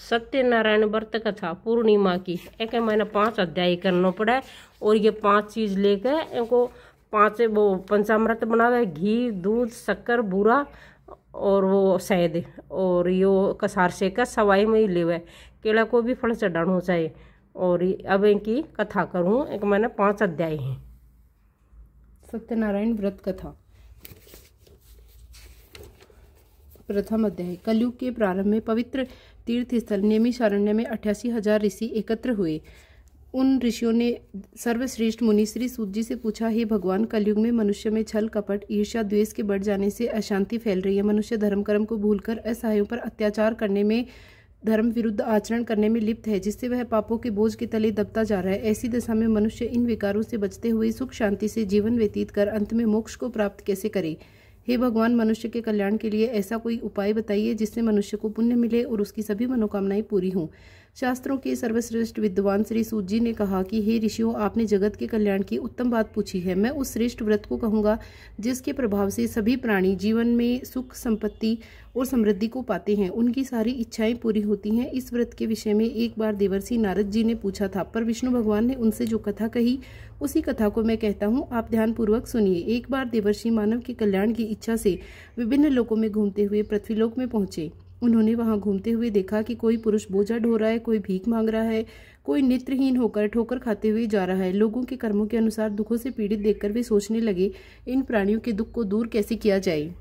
सत्यनारायण व्रत कथा पूर्णिमा की एक मैंने 5 अध्याय करना पड़ा और ये 5 चीज लेके इनको 5 वो पंचामृत बनावे, घी, दूध, शक्कर, बूरा और वो शहद और यो कसार से का सवाई में ही लेवे। केला को भी फल चढ़ाना चाहिए। और अब इनकी कथा करूँ। एक मैंने 5 अध्याय हैं। सत्यनारायण व्रत कथा। प्रथम अध्याय। कलयुग के प्रारंभ में पवित्र तीर्थ स्थल नैमिषारण्य में 88,000 ऋषि एकत्र हुए। उन ऋषियों ने सर्वश्रेष्ठ मुनि श्री सूत जी से पूछा, हे भगवान, कलयुग में मनुष्य में छल, कपट, ईर्ष्या, द्वेष के बढ़ जाने से अशांति फैल रही है। मनुष्य धर्म कर्म को भूलकर असहायों पर अत्याचार करने में, धर्म विरुद्ध आचरण करने में लिप्त है, जिससे वह पापों के बोझ के तले दबता जा रहा है। ऐसी दशा में मनुष्य इन विकारों से बचते हुए सुख शांति से जीवन व्यतीत कर अंत में मोक्ष को प्राप्त कैसे करे। हे भगवान, मनुष्य के कल्याण के लिए ऐसा कोई उपाय बताइए जिससे मनुष्य को पुण्य मिले और उसकी सभी मनोकामनाएं पूरी हों। शास्त्रों के सर्वश्रेष्ठ विद्वान श्री सूत जी ने कहा कि हे ऋषियों, आपने जगत के कल्याण की उत्तम बात पूछी है। मैं उस श्रेष्ठ व्रत को कहूंगा जिसके प्रभाव से सभी प्राणी जीवन में सुख, संपत्ति और समृद्धि को पाते हैं, उनकी सारी इच्छाएं पूरी होती हैं। इस व्रत के विषय में एक बार देवर्षि नारद जी ने पूछा था, पर विष्णु भगवान ने उनसे जो कथा कही उसी कथा को मैं कहता हूँ, आप ध्यान पूर्वक सुनिए। एक बार देवर्षि मानव के कल्याण की इच्छा से विभिन्न लोकों में घूमते हुए पृथ्वीलोक में पहुंचे। उन्होंने वहां घूमते हुए देखा कि कोई पुरुष बोझा ढो रहा है, कोई भीख मांग रहा है, कोई नेत्रहीन होकर ठोकर खाते हुए जा रहा है। लोगों के कर्मों के अनुसार दुखों से पीड़ित देखकर वे सोचने लगे, इन प्राणियों के दुख को दूर कैसे किया जाए।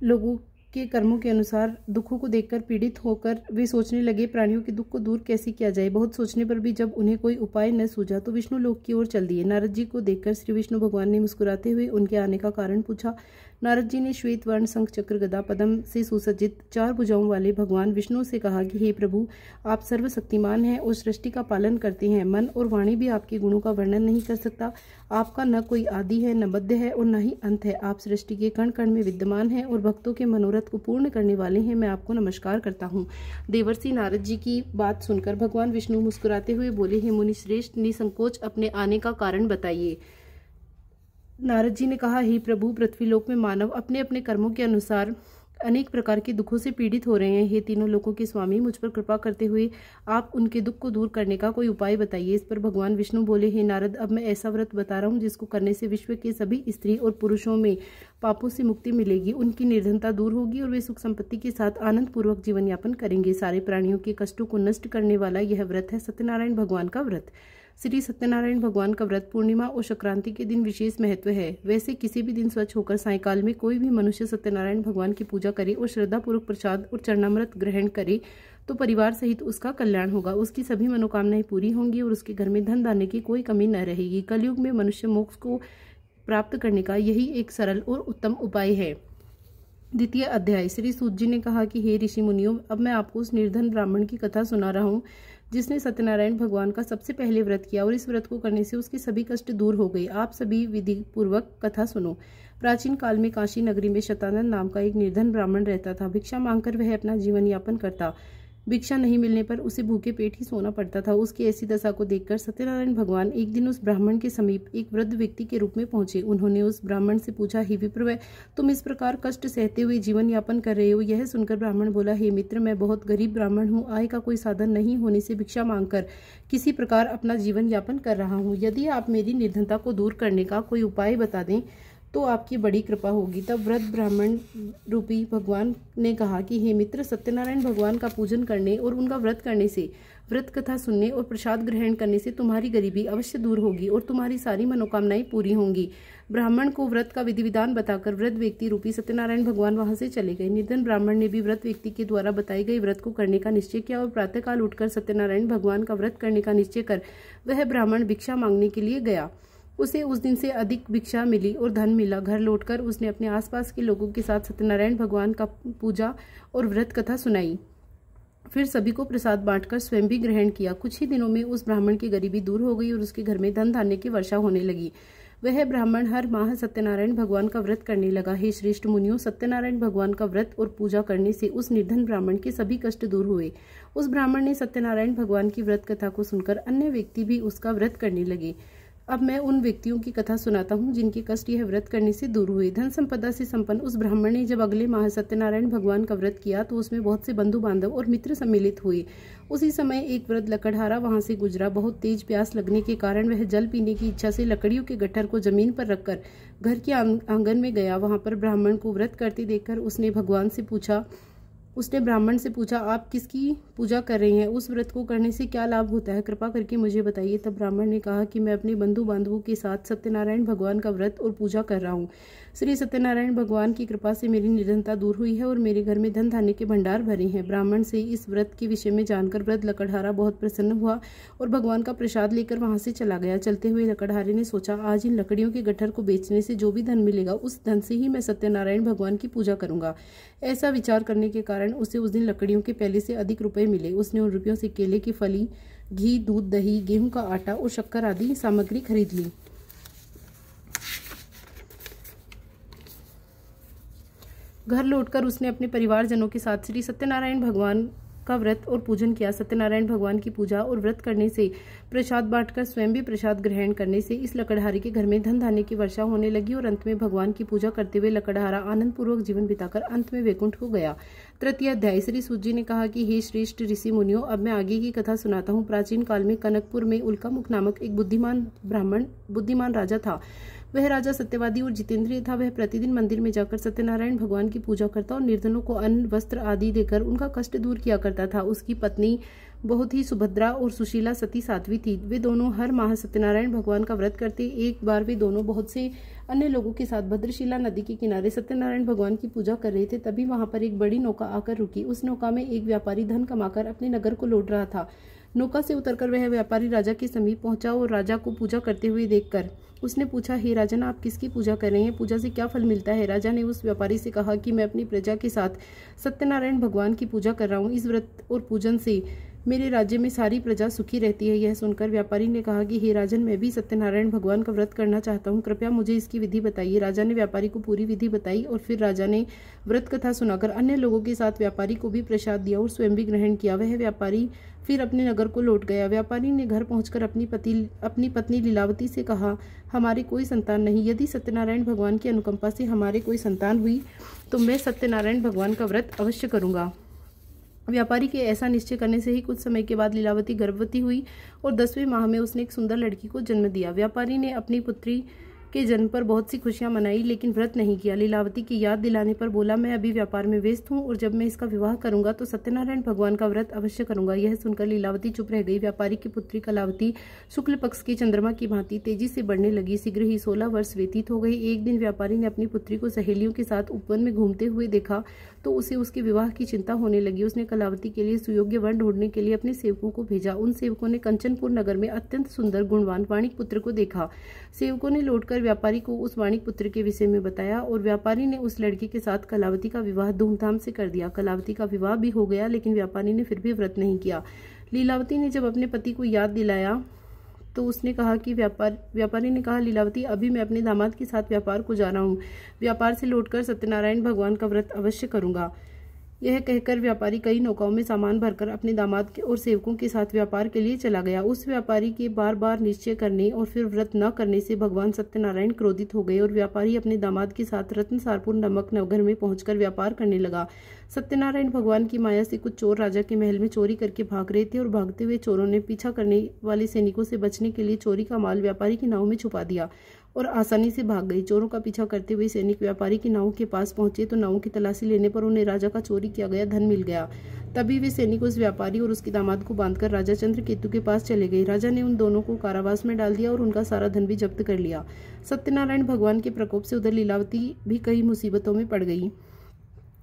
लोगों के कर्मों के अनुसार दुखों को देखकर पीड़ित होकर वे सोचने लगे, प्राणियों के दुख को दूर कैसे किया जाए। बहुत सोचने पर भी जब उन्हें कोई उपाय न सूझा तो विष्णु लोक की ओर चल दिए। नारद जी को देखकर श्री विष्णु भगवान ने मुस्कुराते हुए उनके आने का कारण पूछा। नारद जी ने श्वेत वर्ण, शंख, चक्र, गदा, पद्म से सुसज्जित 4 भुजाओं वाले भगवान विष्णु से कहा कि हे प्रभु, आप सर्वशक्तिमान हैं और सृष्टि का पालन करते हैं। मन और वाणी भी आपके गुणों का वर्णन नहीं कर सकता। आपका न कोई आदि है, न मध्य है और न ही अंत है। आप सृष्टि के कण कण में विद्यमान हैं और भक्तों के मनोरथ को पूर्ण करने वाले हैं। मैं आपको नमस्कार करता हूँ। देवर्षि नारद जी की बात सुनकर भगवान विष्णु मुस्कुराते हुए बोले, हे मुनि श्रेष्ठ, निसंकोच अपने आने का कारण बताइए। नारद जी ने कहा, हे प्रभु, पृथ्वीलोक में मानव अपने अपने कर्मों के अनुसार अनेक प्रकार के दुखों से पीड़ित हो रहे हैं। हे तीनों लोकों के स्वामी, मुझ पर कृपा करते हुए आप उनके दुख को दूर करने का कोई उपाय बताइए। इस पर भगवान विष्णु बोले, हे नारद, अब मैं ऐसा व्रत बता रहा हूँ जिसको करने से विश्व के सभी स्त्री और पुरुषों में पापों से मुक्ति मिलेगी, उनकी निर्धनता दूर होगी और वे सुख संपत्ति के साथ आनंद पूर्वक जीवन यापन करेंगे। सारे प्राणियों के कष्टों को नष्ट करने वाला यह व्रत है सत्यनारायण भगवान का व्रत। श्री सत्यनारायण भगवान का व्रत पूर्णिमा और संक्रांति के दिन विशेष महत्व है। वैसे किसी भी दिन स्वच्छ होकर सायंकाल में कोई भी मनुष्य सत्यनारायण भगवान की पूजा करे और श्रद्धापूर्वक प्रसाद और चरणामृत ग्रहण करे तो परिवार सहित उसका कल्याण होगा, उसकी सभी मनोकामनाएं पूरी होंगी और उसके घर में धन धान्य की कोई कमी न रहेगी। कलयुग में मनुष्य मोक्ष को प्राप्त करने का यही एक सरल और उत्तम उपाय है। द्वितीय अध्याय। श्री सूत जी ने कहा कि हे ऋषि मुनियों, अब मैं आपको उस निर्धन ब्राह्मण की कथा सुना रहा हूँ जिसने सत्यनारायण भगवान का सबसे पहले व्रत किया और इस व्रत को करने से उसके सभी कष्ट दूर हो गए। आप सभी विधि पूर्वक कथा सुनो। प्राचीन काल में काशी नगरी में शतानंद नाम का एक निर्धन ब्राह्मण रहता था। भिक्षा मांगकर वह अपना जीवन यापन करता। भिक्षा नहीं मिलने पर उसे भूखे पेट ही सोना पड़ता था। उसकी ऐसी दशा को देखकर सत्यनारायण भगवान एक दिन उस ब्राह्मण के समीप एक वृद्ध व्यक्ति के रूप में पहुंचे। उन्होंने उस ब्राह्मण से पूछा, हे विप्र, तुम इस प्रकार कष्ट सहते हुए जीवन यापन कर रहे हो। यह सुनकर ब्राह्मण बोला, हे मित्र, मैं बहुत गरीब ब्राह्मण हूँ। आय का कोई साधन नहीं होने से भिक्षा मांगकर किसी प्रकार अपना जीवन यापन कर रहा हूँ। यदि आप मेरी निर्धनता को दूर करने का कोई उपाय बता दें तो आपकी बड़ी कृपा होगी। तब वृद्ध ब्राह्मण रूपी भगवान ने कहा कि हे मित्र, सत्यनारायण भगवान का पूजन करने और उनका व्रत करने से, व्रत कथा सुनने और प्रसाद ग्रहण करने से तुम्हारी गरीबी अवश्य दूर होगी और तुम्हारी सारी मनोकामनाएं पूरी होंगी। ब्राह्मण को व्रत का विधि विधान बताकर वृद्ध व्यक्ति रूपी सत्यनारायण भगवान वहां से चले गए। निर्धन ब्राह्मण ने भी व्रत व्यक्ति के द्वारा बताए गए व्रत को करने का निश्चय किया और प्रातःकाल उठकर सत्यनारायण भगवान का व्रत करने का निश्चय कर वह ब्राह्मण भिक्षा मांगने के लिए गया। उसे उस दिन से अधिक भिक्षा मिली और धन मिला। घर लौटकर उसने अपने आसपास के लोगों के साथ सत्यनारायण भगवान का पूजा और व्रत कथा सुनाई। फिर सभी को प्रसाद बांटकर स्वयं भी ग्रहण किया। कुछ ही दिनों में उस ब्राह्मण की गरीबी दूर हो गई और उसके घर में धन धान्य की वर्षा होने लगी। वह ब्राह्मण हर माह सत्यनारायण भगवान का व्रत करने लगा। हे श्रेष्ठ मुनियों, सत्यनारायण भगवान का व्रत और पूजा करने से उस निर्धन ब्राह्मण के सभी कष्ट दूर हुए। उस ब्राह्मण ने सत्यनारायण भगवान की व्रत कथा को सुनकर अन्य व्यक्ति भी उसका व्रत करने लगे। अब मैं उन व्यक्तियों की कथा सुनाता हूँ जिनके कष्ट यह व्रत करने से दूर हुए। धन संपदा से संपन्न उस ब्राह्मण ने जब अगले माह सत्यनारायण भगवान का व्रत किया तो उसमें बहुत से बंधु बांधव और मित्र सम्मिलित हुए। उसी समय एक वृद्ध लकड़हारा वहां से गुजरा। बहुत तेज प्यास लगने के कारण वह जल पीने की इच्छा से लकड़ियों के गट्ठर को जमीन पर रखकर घर के आंगन में गया। वहां पर ब्राह्मण को व्रत करते देखकर उसने ब्राह्मण से पूछा, आप किसकी पूजा कर रहे हैं? उस व्रत को करने से क्या लाभ होता है? कृपा करके मुझे बताइए। तब ब्राह्मण ने कहा कि मैं अपने बंधु बांधवों के साथ सत्यनारायण भगवान का व्रत और पूजा कर रहा हूँ। श्री सत्यनारायण भगवान की कृपा से मेरी निर्धनता दूर हुई है और मेरे घर में धन धान्य के भंडार भरे हैं। ब्राह्मण से इस व्रत के विषय में जानकर वृद्ध लकड़हारा बहुत प्रसन्न हुआ और भगवान का प्रसाद लेकर वहां से चला गया। चलते हुए लकड़हारे ने सोचा, आज इन लकड़ियों के गट्ठर को बेचने से जो भी धन मिलेगा उस धन से ही मैं सत्यनारायण भगवान की पूजा करूंगा। ऐसा विचार करने के कारण उसे उस दिन लकड़ियों के पहले से अधिक रुपए मिले। उसने उन रुपयों से केले की फली, घी, दूध, दही, गेहूं का आटा और शक्कर आदि सामग्री खरीद ली। घर लौटकर उसने अपने परिवारजनों के साथ श्री सत्यनारायण भगवान का व्रत और पूजन किया। सत्यनारायण भगवान की पूजा और व्रत करने से, प्रसाद बांटकर स्वयं भी प्रसाद ग्रहण करने से इस लकड़हारे के घर में धन धान्य की वर्षा होने लगी और अंत में भगवान की पूजा करते हुए लकड़हारा आनंद पूर्वक जीवन बिताकर अंत में वैकुंठ को गया। तृतीय अध्याय। श्री सूत जी ने कहा कि हे श्रेष्ठ ऋषि मुनियों, अब मैं आगे की कथा सुनाता हूँ। प्राचीन काल में कनकपुर में उल्कामुख नामक एक बुद्धिमान राजा था। वह राजा सत्यवादी और जितेंद्रिय था। वह प्रतिदिन मंदिर में जाकर सत्यनारायण भगवान की पूजा करता और निर्धनों को अन्न, वस्त्र आदि देकर उनका कष्ट दूर किया करता था। उसकी पत्नी बहुत ही सुभद्रा और सुशीला सती साध्वी थी। वे दोनों हर माह सत्यनारायण भगवान का व्रत करते। एक बार वे दोनों बहुत से अन्य लोगों के साथ भद्रशिला नदी के किनारे सत्यनारायण भगवान की पूजा कर रहे थे। तभी वहां पर एक बड़ी नौका आकर रुकी। उस नौका में एक व्यापारी धन कमाकर अपने नगर को लौट रहा था। नौका से उतरकर वह व्यापारी राजा के समीप पहुंचा और राजा को पूजा करते हुए देखकर उसने पूछा, हे राजन, आप किसकी पूजा कर रहे हैं? पूजा से क्या फल मिलता है? राजा ने उस व्यापारी से कहा कि मैं अपनी प्रजा के साथ सत्यनारायण भगवान की पूजा कर रहा हूँ। इस व्रत और पूजन से मेरे राज्य में सारी प्रजा सुखी रहती है। यह सुनकर व्यापारी ने कहा कि हे राजन, मैं भी सत्यनारायण भगवान का व्रत करना चाहता हूँ, कृपया मुझे इसकी विधि बताइए। राजा ने व्यापारी को पूरी विधि बताई और फिर राजा ने व्रत कथा सुनाकर अन्य लोगों के साथ व्यापारी को भी प्रसाद दिया और स्वयं भी ग्रहण किया। वह व्यापारी फिर अपने नगर को लौट गया। व्यापारी ने घर पहुंचकर अपनी पत्नी लीलावती से कहा, हमारे कोई संतान नहीं। यदि सत्यनारायण भगवान की अनुकंपा से हमारे कोई संतान हुई तो मैं सत्यनारायण भगवान का व्रत अवश्य करूंगा। व्यापारी के ऐसा निश्चय करने से ही कुछ समय के बाद लीलावती गर्भवती हुई और 10वें माह में उसने एक सुंदर लड़की को जन्म दिया। व्यापारी ने अपनी पुत्री के जन्म पर बहुत सी खुशियां मनाई, लेकिन व्रत नहीं किया। लीलावती की याद दिलाने पर बोला, मैं अभी व्यापार में व्यस्त हूँ और जब मैं इसका विवाह करूंगा तो सत्यनारायण भगवान का व्रत अवश्य करूंगा। यह सुनकर लीलावती चुप रह गई। व्यापारी की पुत्री कलावती शुक्ल पक्ष की चंद्रमा की भांति तेजी से बढ़ने लगी। शीघ्र ही 16 वर्ष व्यतीत हो गई। एक दिन व्यापारी ने अपनी पुत्री को सहेलियों के साथ उपवन में घूमते हुए देखा तो उसे उसके विवाह की चिंता होने लगी। उसने कलावती के लिए सुयोग्य वर ढूंढने के लिए अपने सेवकों को भेजा। उन सेवकों ने कंचनपुर नगर में अत्यंत सुंदर गुणवान वाणिक पुत्र को देखा। सेवकों ने लौटकर व्यापारी को उस वाणिक पुत्र के विषय में बताया और व्यापारी ने उस लड़की के साथ कलावती का विवाह धूमधाम से कर दिया। कलावती का विवाह भी हो गया, लेकिन व्यापारी ने फिर भी व्रत नहीं किया। लीलावती ने जब अपने पति को याद दिलाया तो उसने कहा कि व्यापारी ने कहा, लीलावती, अभी मैं अपने दामाद के साथ व्यापार को जा रहा हूँ। व्यापार से लौटकर सत्यनारायण भगवान का व्रत अवश्य करूंगा। यह कहकर व्यापारी कई नौकाओं में सामान भरकर अपने दामाद और सेवकों के साथ व्यापार के लिए चला गया। उस व्यापारी के बार बार निश्चय करने और फिर व्रत न करने से भगवान सत्यनारायण क्रोधित हो गए और व्यापारी अपने दामाद के साथ रत्नसारपुर नामक नगर में पहुंचकर व्यापार करने लगा। सत्यनारायण भगवान की माया से कुछ चोर राजा के महल में चोरी करके भाग रहे थे और भागते हुए चोरों ने पीछा करने वाले सैनिकों से बचने के लिए चोरी का माल व्यापारी की नाव में छुपा दिया और आसानी से भाग गई। चोरों का पीछा करते हुए सैनिक व्यापारी की नाव के पास पहुंचे तो नाव की तलाशी लेने पर उन्हें राजा का चोरी किया गया धन मिल गया। तभी वे सैनिक उस व्यापारी और उसके दामाद को बांधकर राजा चंद्रकेतु के पास चले गए। राजा ने उन दोनों को कारावास में डाल दिया और उनका सारा धन भी जब्त कर लिया। सत्यनारायण भगवान के प्रकोप से उधर लीलावती भी कई मुसीबतों में पड़ गई।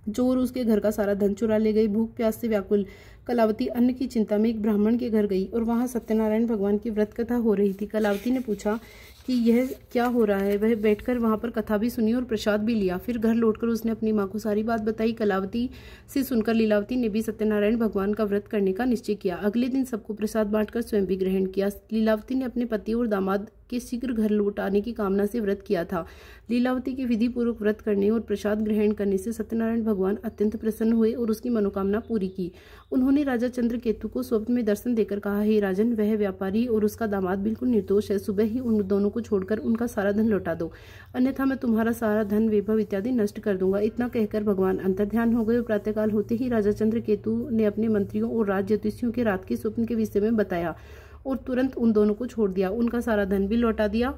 चोर उसके घर का सारा धन चुरा ले गई। भूख प्यास से व्याकुल कलावती अन्न की चिंता में एक ब्राह्मण के घर गई और वहां सत्यनारायण भगवान की व्रत कथा हो रही थी। कलावती ने पूछा कि यह क्या हो रहा है। वह बैठकर वहां पर कथा भी सुनी और प्रसाद भी लिया। फिर घर लौटकर उसने अपनी माँ को सारी बात बताई। कलावती से सुनकर लीलावती ने भी सत्यनारायण भगवान का व्रत करने का निश्चय किया। अगले दिन सबको प्रसाद बांटकर स्वयं भी ग्रहण किया। लीलावती ने अपने पति और दामाद के शीघ्र घर लौट आने की कामना से व्रत किया था। लीलावती के विधि पूर्वक व्रत करने और प्रसाद ग्रहण करने से सत्यनारायण भगवान अत्यंत प्रसन्न हुए और उसकी मनोकामना पूरी की। उन्होंने राजा चंद्रकेतु को स्वप्न में दर्शन देकर कहा, हे राजन, वह व्यापारी और उसका दामाद बिल्कुल निर्दोष है। सुबह ही उन दोनों को छोड़कर उनका सारा धन लौटा दो, अन्यथा मैं तुम्हारा सारा धन, वैभव इत्यादि नष्ट कर दूंगा। इतना कहकर भगवान अंतर्ध्यान हो गए और प्रातःकाल होते ही राजा चंद्रकेतु ने अपने मंत्रियों और राज ज्योतिषियों के रात के स्वप्न के विषय में बताया और तुरंत उन दोनों को छोड़ दिया। उनका सारा धन भी लौटा दिया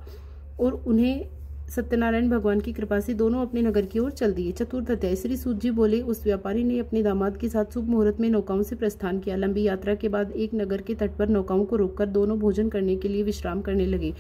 और उन्हें सत्यनारायण भगवान की कृपा से दोनों अपने नगर की ओर चल दिए। चतुर्थ अध्याय। श्री सूत जी बोले, उस व्यापारी ने अपने दामाद के साथ शुभ मुहूर्त में नौकाओं से प्रस्थान किया। लंबी यात्रा के बाद एक नगर के तट पर नौकाओं को रोककर दोनों भोजन करने के लिए विश्राम करने लगे।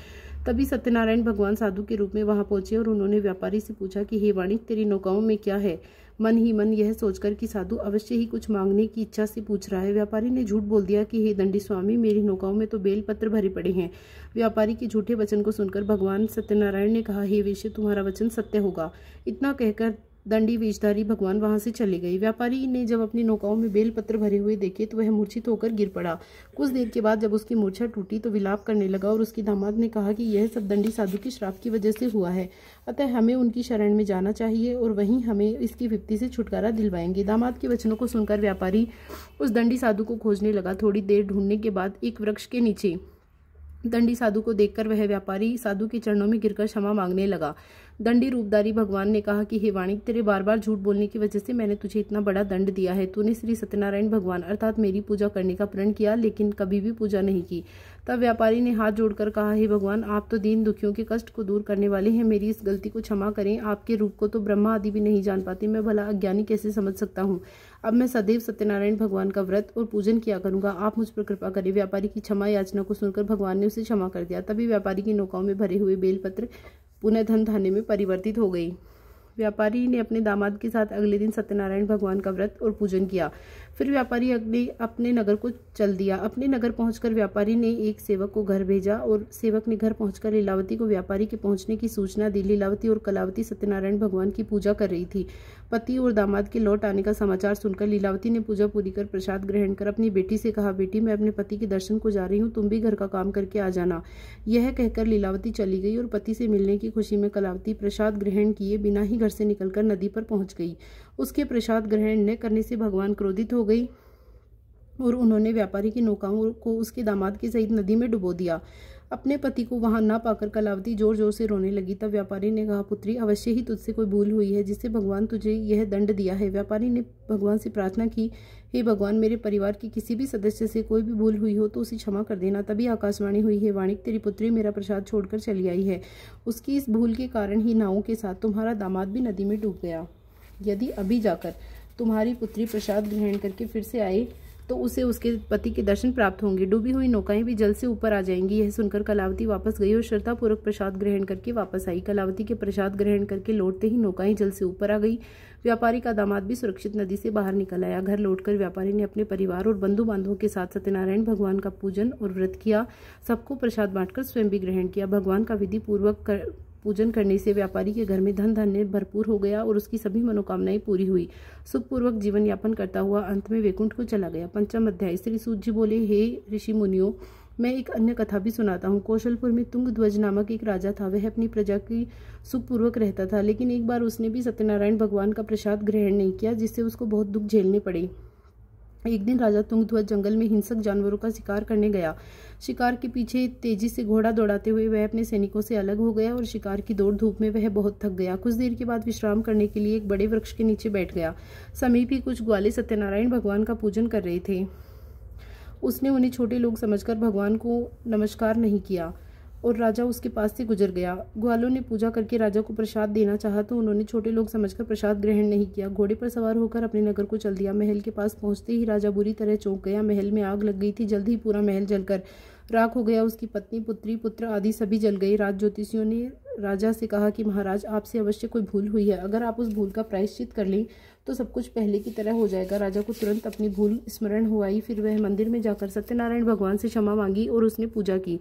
तभी सत्यनारायण भगवान साधु के रूप में वहां पहुंचे और उन्होंने व्यापारी से पूछा कि हे वाणिक, तेरी नौकाओं में क्या है? मन ही मन यह सोचकर कि साधु अवश्य ही कुछ मांगने की इच्छा से पूछ रहा है, व्यापारी ने झूठ बोल दिया कि हे दंडी स्वामी, मेरी नौकाओं में तो बेलपत्र भरे पड़े हैं। व्यापारी के झूठे वचन को सुनकर भगवान सत्यनारायण ने कहा, हे वेश्य, तुम्हारा वचन सत्य होगा। इतना कहकर दंडी वेशधारी भगवान वहां से चले गए। व्यापारी ने जब अपनी नौकाओं में बेलपत्र भरे हुए देखे तो वह मूर्छित होकर गिर पड़ा। कुछ देर के बाद जब उसकी मूर्छा टूटी तो विलाप करने लगा और उसकी दामाद ने कहा कि यह सब दंडी साधु के श्राप की वजह से हुआ है, अतः हमें उनकी शरण में जाना चाहिए और वहीं हमें इसकी विपत्ति से छुटकारा दिलवाएंगे। दामाद के वचनों को सुनकर व्यापारी उस दंडी साधु को खोजने लगा। थोड़ी देर ढूंढने के बाद एक वृक्ष के नीचे दंडी साधु को देखकर वह व्यापारी साधु के चरणों में गिरकर क्षमा मांगने लगा। दंडी रूपधारी भगवान ने कहा कि हे वाणिक, तेरे बार बार झूठ बोलने की वजह से मैंने तुझे इतना बड़ा दंड दिया है। तूने श्री सत्यनारायण भगवान अर्थात मेरी पूजा करने का प्रण किया, लेकिन कभी भी पूजा नहीं की। तब व्यापारी ने हाथ जोड़कर कहा, हे भगवान, आप तो दीन दुखियों के कष्ट को दूर करने वाले हैं, मेरी इस गलती को क्षमा करें। आपके रूप को तो ब्रह्मा आदि भी नहीं जान पाते, मैं भला अज्ञानी कैसे समझ सकता हूँ। अब मैं सदैव सत्यनारायण भगवान का व्रत और पूजन किया करूंगा, आप मुझ पर कृपा करें। व्यापारी की क्षमा याचना को सुनकर भगवान ने उसे क्षमा कर दिया। तभी व्यापारी की नौकाओं में भरे हुए बेलपत्र पुनः धन धान्य में परिवर्तित हो गई। व्यापारी ने अपने दामाद के साथ अगले दिन सत्यनारायण भगवान का व्रत और पूजन किया। फिर व्यापारी अपने नगर को चल दिया। अपने नगर पहुंचकर व्यापारी ने एक सेवक को घर भेजा और सेवक ने घर पहुंचकर लीलावती को व्यापारी के पहुंचने की सूचना दी। लीलावती और कलावती सत्यनारायण भगवान की पूजा कर रही थी। पति और दामाद के लौट आने का समाचार सुनकर लीलावती ने पूजा पूरी कर प्रसाद ग्रहण कर अपनी बेटी से कहा, बेटी, मैं अपने पति के दर्शन को जा रही हूँ, तुम भी घर का काम करके आ जाना। यह कहकर लीलावती चली गई और पति से मिलने की खुशी में कलावती प्रसाद ग्रहण किए बिना ही घर से निकलकर नदी पर पहुंच गई। उसके प्रसाद ग्रहण न करने से भगवान क्रोधित हो गई और उन्होंने व्यापारी की नौकाओं को उसके दामाद के सहित नदी में डुबो दिया। अपने पति को वहां न पाकर कलावती जोर जोर से रोने लगी। तब व्यापारी ने कहा, पुत्री, अवश्य ही तुझसे कोई भूल हुई है जिससे भगवान तुझे यह दंड दिया है। व्यापारी ने भगवान से प्रार्थना की, हे भगवान, मेरे परिवार के किसी भी सदस्य से कोई भी भूल हुई हो तो उसे क्षमा कर देना। तभी आकाशवाणी हुई, हे वाणिक, तेरी पुत्री मेरा प्रसाद छोड़कर चली आई है। उसकी इस भूल के कारण ही नावों के साथ तुम्हारा दामाद भी नदी में डूब गया। यदि अभी जाकर तुम्हारी पुत्री प्रसाद ग्रहण करके फिर से आए तो उसे उसके पति के दर्शन प्राप्त होंगे। डूबी हुई नौकाएं भी जल से ऊपर आ जाएंगी। यह सुनकर कलावती वापस गई और श्रद्धापूर्वक प्रसाद ग्रहण करके वापस आई। कलावती के प्रसाद ग्रहण करके लौटते ही नौकाएं जल से ऊपर आ गई। व्यापारी का दामाद भी सुरक्षित नदी से बाहर निकल आया। घर लौटकर व्यापारी ने अपने परिवार और बंधु बांधवों के साथ सत्यनारायण भगवान का पूजन और व्रत किया। सबको प्रसाद बांटकर स्वयं भी ग्रहण किया। भगवान का विधि पूर्वक पूजन करने से व्यापारी के घर में धन धान्य भरपूर हो गया और उसकी सभी मनोकामनाएं पूरी हुई। सुखपूर्वक जीवन यापन करता हुआ अंत में वैकुंठ को चला गया। पंचम अध्याय। श्री सूत जी बोले, हे ऋषि मुनियों, मैं एक अन्य कथा भी सुनाता हूँ। कौशलपुर में तुंगध्वज नामक एक राजा था। वह अपनी प्रजा की सुखपूर्वक रहता था, लेकिन एक बार उसने भी सत्यनारायण भगवान का प्रसाद ग्रहण नहीं किया, जिससे उसको बहुत दुख झेलने पड़े। एक दिन राजा तुंगध्वज जंगल में हिंसक जानवरों का शिकार करने गया। शिकार के पीछे तेजी से घोड़ा दौड़ाते हुए वह अपने सैनिकों से अलग हो गया और शिकार की दौड़ धूप में वह बहुत थक गया। कुछ देर के बाद विश्राम करने के लिए एक बड़े वृक्ष के नीचे बैठ गया। समीप ही कुछ ग्वाले सत्यनारायण भगवान का पूजन कर रहे थे। उसने उन्हें छोटे लोग समझकर भगवान को नमस्कार नहीं किया और राजा उसके पास से गुजर गया। ग्वालों ने पूजा करके राजा को प्रसाद देना चाहा तो उन्होंने छोटे लोग समझकर प्रसाद ग्रहण नहीं किया। घोड़े पर सवार होकर अपने नगर को चल दिया। महल के पास पहुंचते ही राजा बुरी तरह चौंक गया। महल में आग लग गई थी। जल्द ही पूरा महल जलकर राख हो गया। उसकी पत्नी, पुत्री, पुत्र आदि सभी जल गए। राज ज्योतिषियों ने राजा से कहा कि महाराज, आपसे अवश्य कोई भूल हुई है। अगर आप उस भूल का प्रायश्चित कर लें तो सब कुछ पहले की तरह हो जाएगा। राजा को तुरंत अपनी भूल स्मरण हुई। फिर वह मंदिर में जाकर सत्यनारायण भगवान से क्षमा मांगी और उसने पूजा की।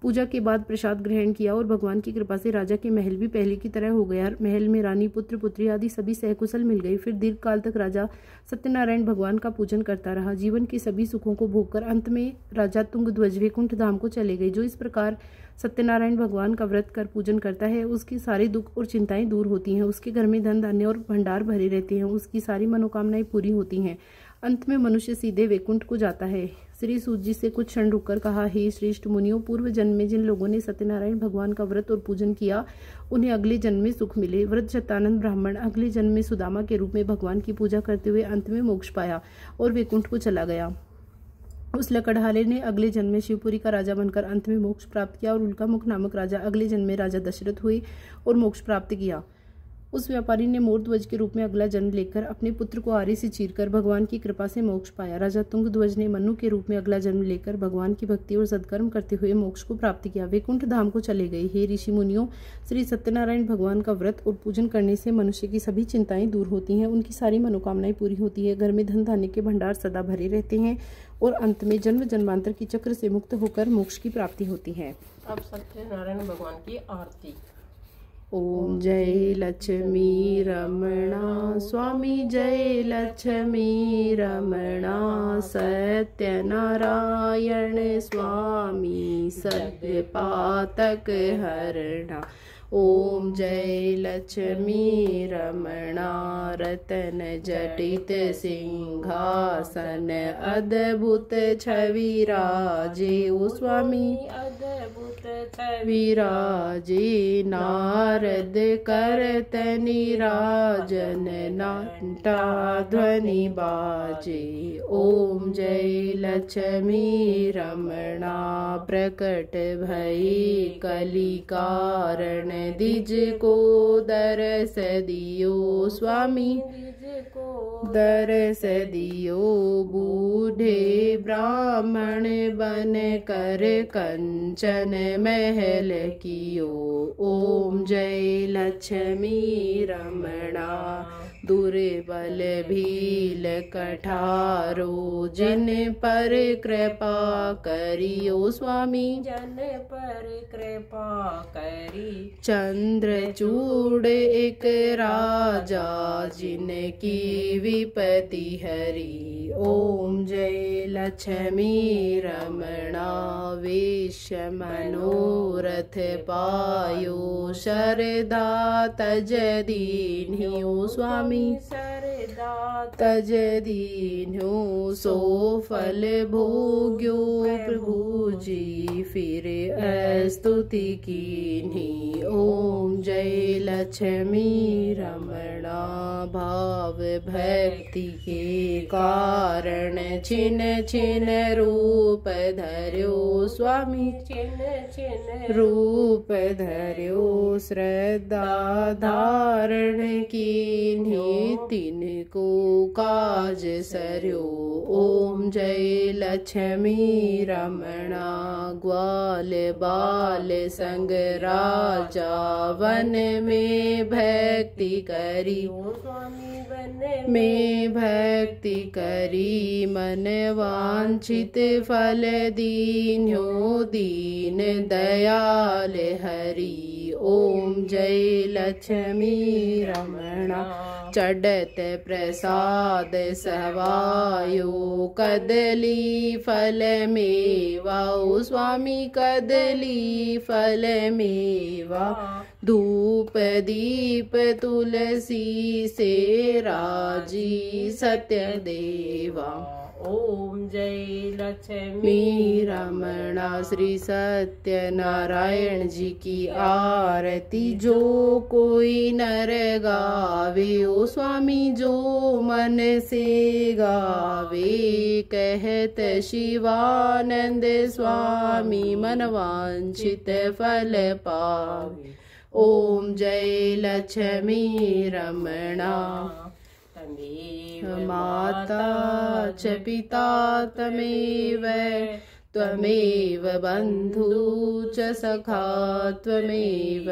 पूजा के बाद प्रसाद ग्रहण किया और भगवान की कृपा से राजा के महल भी पहले की तरह हो गया। महल में रानी, पुत्र, पुत्री आदि सभी सहकुशल मिल गई। फिर दीर्घ काल तक राजा सत्यनारायण भगवान का पूजन करता रहा। जीवन के सभी सुखों को भोगकर अंत में राजा तुंगध्वज वैकुंठ धाम को चले गए। जो इस प्रकार सत्यनारायण भगवान का व्रत कर पूजन करता है, उसके सारे दुख और चिंताएं दूर होती हैं। उसके घर में धन धान्य और भंडार भरे रहते हैं। उसकी सारी मनोकामनाएं पूरी होती हैं। अंत में मनुष्य सीधे वैकुंठ को जाता है। श्री सूत जी से कुछ क्षण रुककर कहा, हे श्रेष्ठ मुनियों, पूर्व जन्म में जिन लोगों ने सत्यनारायण भगवान का व्रत और पूजन किया, उन्हें अगले जन्म में सुख मिले। व्रत शतानंद ब्राह्मण अगले जन्म में सुदामा के रूप में भगवान की पूजा करते हुए अंत में मोक्ष पाया और वैकुंठ को चला गया। उस लकड़हारे ने अगले जन्म में शिवपुरी का राजा बनकर अंत में मोक्ष प्राप्त किया और उल्कामुख नामक राजा अगले जन्म में राजा दशरथ हुए और मोक्ष प्राप्त किया। उस व्यापारी ने मोरध्वज के रूप में अगला जन्म लेकर अपने पुत्र को आरी से चीरकर भगवान की कृपा से मोक्ष पाया। राजा तुंगध्वज ने मनु के रूप में अगला जन्म लेकर भगवान की भक्ति और सत्कर्म करते हुए मोक्ष को प्राप्त किया, वैकुंठ धाम को चले गए। हे ऋषि मुनियों, श्री सत्यनारायण भगवान का व्रत और पूजन करने से मनुष्य की सभी चिंताएं दूर होती हैं, उनकी सारी मनोकामनाएं पूरी होती है, घर में धन धान्य के भंडार सदा भरे रहते हैं और अंत में जन्म जन्मांतर की चक्र से मुक्त होकर मोक्ष की प्राप्ति होती है। अब सत्यनारायण भगवान की आरती। ओम जय लक्ष्मी रमणा स्वामी, जय लक्ष्मी रमणा सत्यनारायण स्वामी, सत्य पातक हरणा। ओम जय लक्ष्मी रमणा रतन जटित सिंहासन, अद्भुत छवि राजे। ओ स्वामी अद्भुत विराजे, नारद करत निराजन, नाटा ध्वनि बाजे। ओम जय लक्ष्मी रमणा प्रकट भई कली कारण, दिज को दरस दियो स्वामी, दरस दियो। बूढ़े ब्राह्मण बन कर कंचन महल कियो। ओम जय लक्ष्मी रमणा दुर्बल भील कठारो, जिन पर कृपा करियो स्वामी, जन पर कृपा करी। चंद्रचूड़ एक राजा, जिनकी विपत्ति हरी। ओम जय लक्ष्मी रमणा वेश्य मनोरथ पायो, शरदा तज दीन्यो स्वामी, सरदा तज दीन्यो। सो फल भोग्यो प्रभु जी, फिर स्तुति कीन्ही। ओम जय लक्ष्मी रमणा भाव भक्ति के कारण, छिन छिन रूप धर्यो स्वामी, छिन छिन रूप धर्यो। श्रद्धा धारण कीन्ही, तिनको काज सर्यो। ओम जय लक्ष्मी रमणा ग्वाल बाल संग राजा, वन में भक्ति करी। स्वामी बन में भक्ति करी, मन वांछित फल दीन्यो, दीन दयाल हरि। ओम जय लक्ष्मी रमणा चढ़त प्रसाद सवायो, कदली फल मेवा। ओ स्वामी कदली फल मेवा, धूप दीप तुलसी से राजी सत्य देवा। ओम जय लक्ष्मी मी रमणा श्री सत्यनारायण जी की आरती, जो कोई नर गावे। ओ स्वामी जो मन से गावे, कहत शिवानंद स्वामी, मनवांछित फल पावे। ओम जय लक्ष्मी रमणा माता च पिता तमेव, त्वमेव बन्धु च सखा त्वमेव,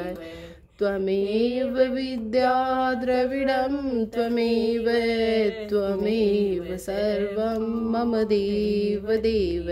त्वमेव विद्या द्रविडं त्वमेव, त्वमेव सर्वं मम देव देव।